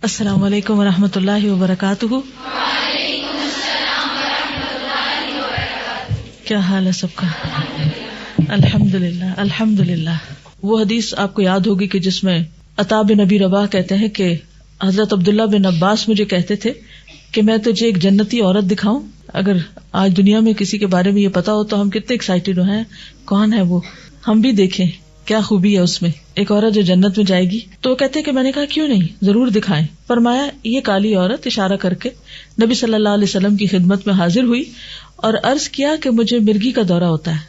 السلام علیکم ورحمۃ اللہ وبرکاتہ. کیا حال ہے سب کا؟ الحمدللہ الحمدللہ. وہ حدیث آپ کو یاد ہوگی کہ جس میں عطا بن ابی رباح کہتے ہیں کہ حضرت عبداللہ بن عباس مجھے کہتے تھے کہ میں تجھے ایک جنتی عورت دکھاؤں. اگر آج دنیا میں کسی کے بارے میں یہ پتا ہو تو ہم کتنے ایکسائٹیڈ ہیں. کون ہے وہ؟ ہم بھی دیکھیں کیا خوبی ہے اس میں. ایک عورت جو جنت میں جائے گی. تو وہ کہتے کہ میں نے کہا کیوں نہیں، ضرور دکھائیں. فرمایا یہ کالی عورت اشارہ کر کے نبی صلی اللہ علیہ وسلم کی خدمت میں حاضر ہوئی اور عرض کیا کہ مجھے مرگی کا دورہ ہوتا ہے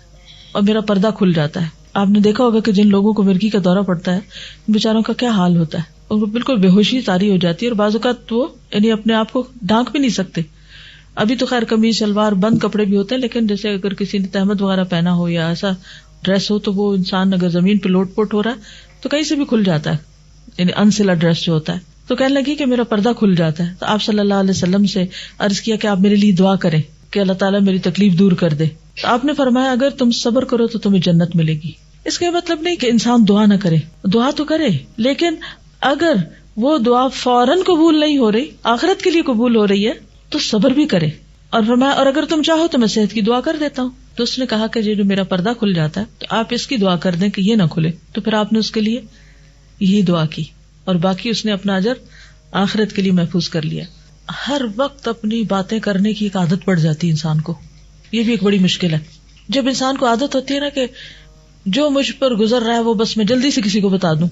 اور میرا پردہ کھل جاتا ہے. آپ نے دیکھا ہوگا کہ جن لوگوں کو مرگی کا دورہ پڑتا ہے بیچاروں کا کیا حال ہوتا ہے. ان کو بالکل بے ہوشی طاری ہو جاتی ہے اور بعض اوقات وہ یعنی اپنے آپ کو ڈھانک بھی نہیں سکتے. ابھی تو خیر قمیض شلوار بند کپڑے بھی ہوتے ہیں، لیکن جیسے اگر کسی نے تہمت وغیرہ پہنا ہو یا ایسا ڈریس ہو تو وہ انسان اگر زمین پہ لوٹ پوٹ ہو رہا ہے تو کہیں سے بھی کھل جاتا ہے، یعنی انسلا ڈریس جو ہوتا ہے. تو کہنے لگی کہ میرا پردہ کھل جاتا ہے. تو آپ صلی اللہ علیہ وسلم سے عرض کیا کہ آپ میرے لیے دعا کریں کہ اللہ تعالیٰ میری تکلیف دور کر دے. تو آپ نے فرمایا اگر تم صبر کرو تو تمہیں جنت ملے گی. اس کا مطلب نہیں کہ انسان دعا نہ کرے، دعا تو کرے، لیکن اگر وہ دعا فوراً قبول نہیں ہو رہی، آخرت کے لیے قبول ہو رہی ہے تو صبر بھی کرے. اور فرمایا اور اگر تم چاہو تو میں صحت کی دعا کر دیتا ہوں. تو اس نے کہا کہ جو میرا پردہ کھل جاتا ہے تو آپ اس کی دعا کر دیں کہ یہ نہ کھلے. تو پھر آپ نے اس کے لیے یہی دعا کی اور باقی اس نے اپنا اجر آخرت کے لیے محفوظ کر لیا. ہر وقت اپنی باتیں کرنے کی ایک عادت پڑ جاتی ہے انسان کو. یہ بھی ایک بڑی مشکل ہے. جب انسان کو عادت ہوتی ہے نا کہ جو مجھ پر گزر رہا ہے وہ بس میں جلدی سے کسی کو بتا دوں،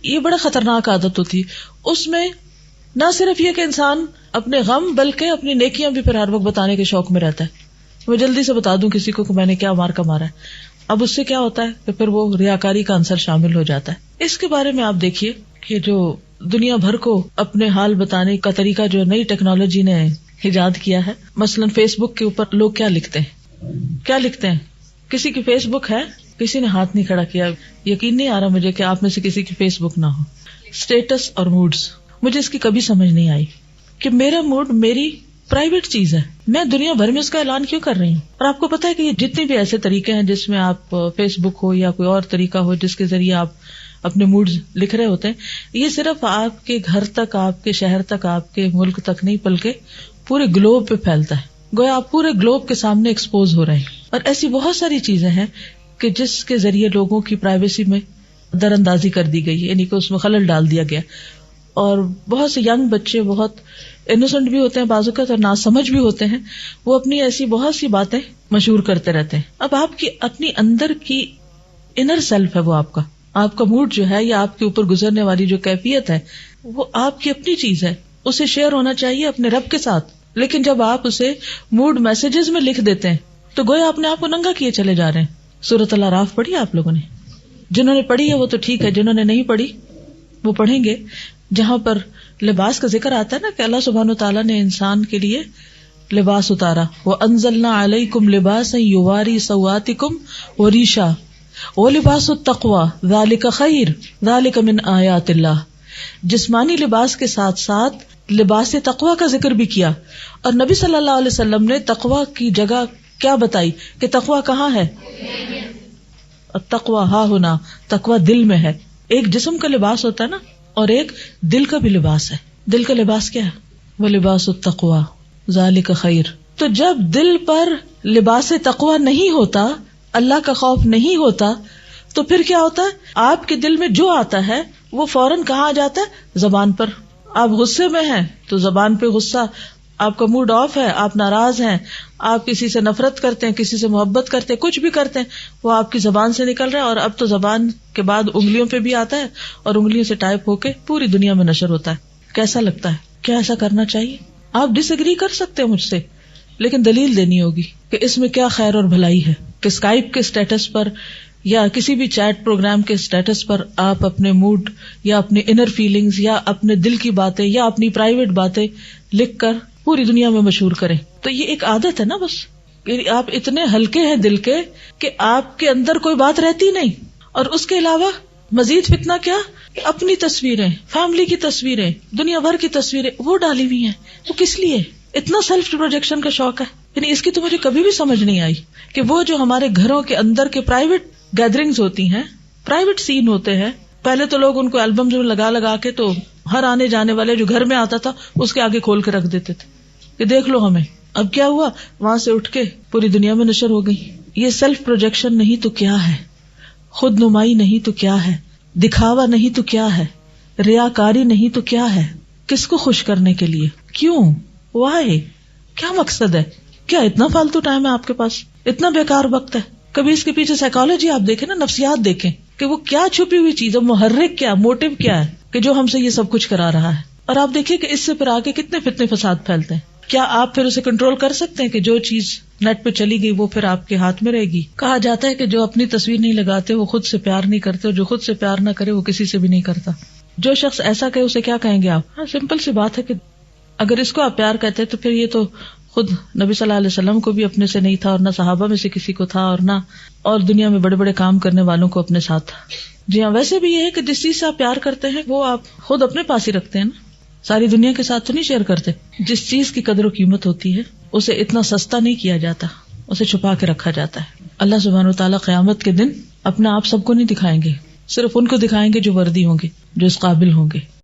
یہ بڑا خطرناک عادت ہوتی ہے. اس میں نہ صرف یہ کہ انسان اپنے غم بلکہ اپنی نیکیاں بھی پھر ہر وقت بتانے کے شوق میں رہتا ہے. میں جلدی سے بتا دوں کسی کو کہ میں نے کیا مار کا مارا ہے. اب اس سے کیا ہوتا ہے کہ پھر وہ ریاکاری کا عنصر شامل ہو جاتا ہے. اس کے بارے میں آپ دیکھیے کہ جو دنیا بھر کو اپنے حال بتانے کا طریقہ جو نئی ٹیکنالوجی نے ایجاد کیا ہے، مثلاً فیس بک کے اوپر لوگ کیا لکھتے ہیں. کسی کی فیس بک ہے، کسی نے ہاتھ نہیں کھڑا کیا. یقین نہیں آ رہا مجھے کہ آپ میں سے کسی کی فیس بک نہ ہو. اسٹیٹس اور موڈز، مجھے اس کی کبھی سمجھ نہیں آئی کہ میرا موڈ میری پرائیویٹ چیز ہے، میں دنیا بھر میں اس کا اعلان کیوں کر رہی ہوں. اور آپ کو پتا ہے کہ یہ جتنے بھی ایسے طریقے ہیں جس میں آپ فیس بک ہو یا کوئی اور طریقہ ہو جس کے ذریعے آپ اپنے موڈ لکھ رہے ہوتے ہیں، یہ صرف آپ کے گھر تک، آپ کے شہر تک، آپ کے ملک تک نہیں بلکہ پورے گلوب پہ پھیلتا ہے. گویا آپ پورے گلوب کے سامنے ایکسپوز ہو رہے ہیں. اور ایسی بہت ساری چیزیں ہیں کہ جس کے ذریعے لوگوں کی پرائیویسی میں در اندازی کر دی گئی ہے، یعنی کہ اس میں خلل ڈال دیا گیا. اور بہت سے ینگ بچے بہت انوسنٹ بھی ہوتے ہیں بعض اوقات اور ناسمجھ بھی ہوتے ہیں، وہ اپنی ایسی بہت سی باتیں مشہور کرتے رہتے ہیں. اب آپ کی اپنی اندر کی انر سیلف ہے، وہ آپ کا موڈ جو ہے یا آپ کے اوپر گزرنے والی جو کیفیت ہے وہ آپ کی اپنی چیز ہے، اسے شیئر ہونا چاہیے اپنے رب کے ساتھ. لیکن جب آپ اسے موڈ میسجز میں لکھ دیتے ہیں تو گویا اپنے آپ کو ننگا کیے چلے جا رہے ہیں. سورۃ الاعراف پڑھی آپ لوگوں نے؟ جنہوں نے پڑھی ہے وہ تو ٹھیک ہے، جنہوں نے نہیں پڑھی وہ پڑھیں گے، جہاں پر لباس کا ذکر آتا ہے نا کہ اللہ سبحانہ وتعالیٰ نے انسان کے لیے لباس اتارا. وَأَنزَلْنَا عَلَيْكُمْ لِبَاسًا يُوَارِي سَوْآتِكُمْ وَرِيشًا وَلِبَاسُ التَّقْوَى ذَلِكَ خَيْرٌ ذَلِكَ مِنْ آیاتِ اللہ. جسمانی لباس کے ساتھ ساتھ لباس تقویٰ کا ذکر بھی کیا. اور نبی صلی اللہ علیہ وسلم نے تقویٰ کی جگہ کیا بتائی کہ تقویٰ کہاں ہے؟ التقویٰ ہا ہونا، تقویٰ دل میں ہے. ایک جسم کا لباس ہوتا ہے نا اور ایک دل کا بھی لباس ہے. دل کا لباس کیا ہے؟ وَلِبَاسُ التَّقْوَى ذَلِكَ خَيْرٌ. تو جب دل پر لباس تقویٰ نہیں ہوتا، اللہ کا خوف نہیں ہوتا، تو پھر کیا ہوتا ہے؟ آپ کے دل میں جو آتا ہے وہ فوراً کہاں آ جاتا ہے؟ زبان پر. آپ غصے میں ہیں تو زبان پہ غصہ، آپ کا موڈ آف ہے، آپ ناراض ہیں، آپ کسی سے نفرت کرتے ہیں، کسی سے محبت کرتے ہیں، کچھ بھی کرتے ہیں، وہ آپ کی زبان سے نکل رہا ہے. اور اب تو زبان کے بعد انگلیوں پہ بھی آتا ہے اور انگلیوں سے ٹائپ ہو کے پوری دنیا میں نشر ہوتا ہے. کیسا لگتا ہے؟ کیا ایسا کرنا چاہیے؟ آپ ڈس ایگری کر سکتے ہیں مجھ سے، لیکن دلیل دینی ہوگی کہ اس میں کیا خیر اور بھلائی ہے کہ اسکائپ کے اسٹیٹس پر یا کسی بھی چیٹ پروگرام کے اسٹیٹس پر آپ اپنے موڈ یا اپنے انر فیلنگز یا اپنے دل کی باتیں یا اپنی پرائیویٹ باتیں لکھ کر پوری دنیا میں مشہور کریں. تو یہ ایک عادت ہے نا، بس آپ اتنے ہلکے ہیں دل کے کہ آپ کے اندر کوئی بات رہتی نہیں. اور اس کے علاوہ مزید فتنہ کیا؟ اپنی تصویریں، فیملی کی تصویریں، دنیا بھر کی تصویریں وہ ڈالی ہوئی ہیں. وہ کس لیے؟ اتنا سیلف پروجیکشن کا شوق ہے. یعنی اس کی تو مجھے کبھی بھی سمجھ نہیں آئی کہ وہ جو ہمارے گھروں کے اندر کے پرائیویٹ گیدرنگز ہوتی ہیں، پرائیویٹ سین ہوتے ہیں، پہلے تو لوگ ان کو البمز میں لگا کے تو ہر آنے جانے والے جو گھر میں آتا تھا اس کے آگے کھول کے رکھ دیتے تھے کہ دیکھ لو ہمیں. اب کیا ہوا؟ وہاں سے اٹھ کے پوری دنیا میں نشر ہو گئی. یہ سیلف پروجیکشن نہیں تو کیا ہے، خود نمائی نہیں تو کیا ہے، دکھاوا نہیں تو کیا ہے، ریاکاری نہیں تو کیا ہے. کس کو خوش کرنے کے لیے؟ کیوں؟ وائی؟ کیا مقصد ہے؟ کیا اتنا فالتو ٹائم ہے آپ کے پاس؟ اتنا بیکار وقت ہے؟ کبھی اس کے پیچھے سائیکالوجی آپ دیکھیں نا، نفسیات دیکھیں کہ وہ کیا چھپی ہوئی چیز ہے، محرک کیا، موٹیو کیا ہے کہ جو ہم سے یہ سب کچھ کرا رہا ہے. اور آپ دیکھیے کہ اس سے پھر آگے کتنے فتنے فساد پھیلتے ہیں. کیا آپ پھر اسے کنٹرول کر سکتے ہیں کہ جو چیز نیٹ پہ چلی گئی وہ پھر آپ کے ہاتھ میں رہے گی؟ کہا جاتا ہے کہ جو اپنی تصویر نہیں لگاتے وہ خود سے پیار نہیں کرتے، اور جو خود سے پیار نہ کرے وہ کسی سے بھی نہیں کرتا. جو شخص ایسا کہے اسے کیا کہیں گے آپ؟ سمپل سی بات ہے کہ اگر اس کو آپ پیار کہتے تو پھر یہ تو خود نبی صلی اللہ علیہ وسلم کو بھی اپنے سے نہیں تھا، اور نہ صحابہ میں سے کسی کو تھا، اور نہ اور دنیا میں بڑے بڑے کام کرنے والوں کو اپنے ساتھ تھا. جی ہاں، ویسے بھی یہ ہے کہ جس چیز سے آپ پیار کرتے ہیں وہ آپ خود اپنے پاس ہی رکھتے ہیں نا، ساری دنیا کے ساتھ تو نہیں شیئر کرتے. جس چیز کی قدر و قیمت ہوتی ہے اسے اتنا سستا نہیں کیا جاتا، اسے چھپا کے رکھا جاتا ہے. اللہ سبحانہ وتعالیٰ قیامت کے دن اپنا آپ سب کو نہیں دکھائیں گے، صرف ان کو دکھائیں گے جو وردی ہوں گے، جو اس قابل ہوں گے.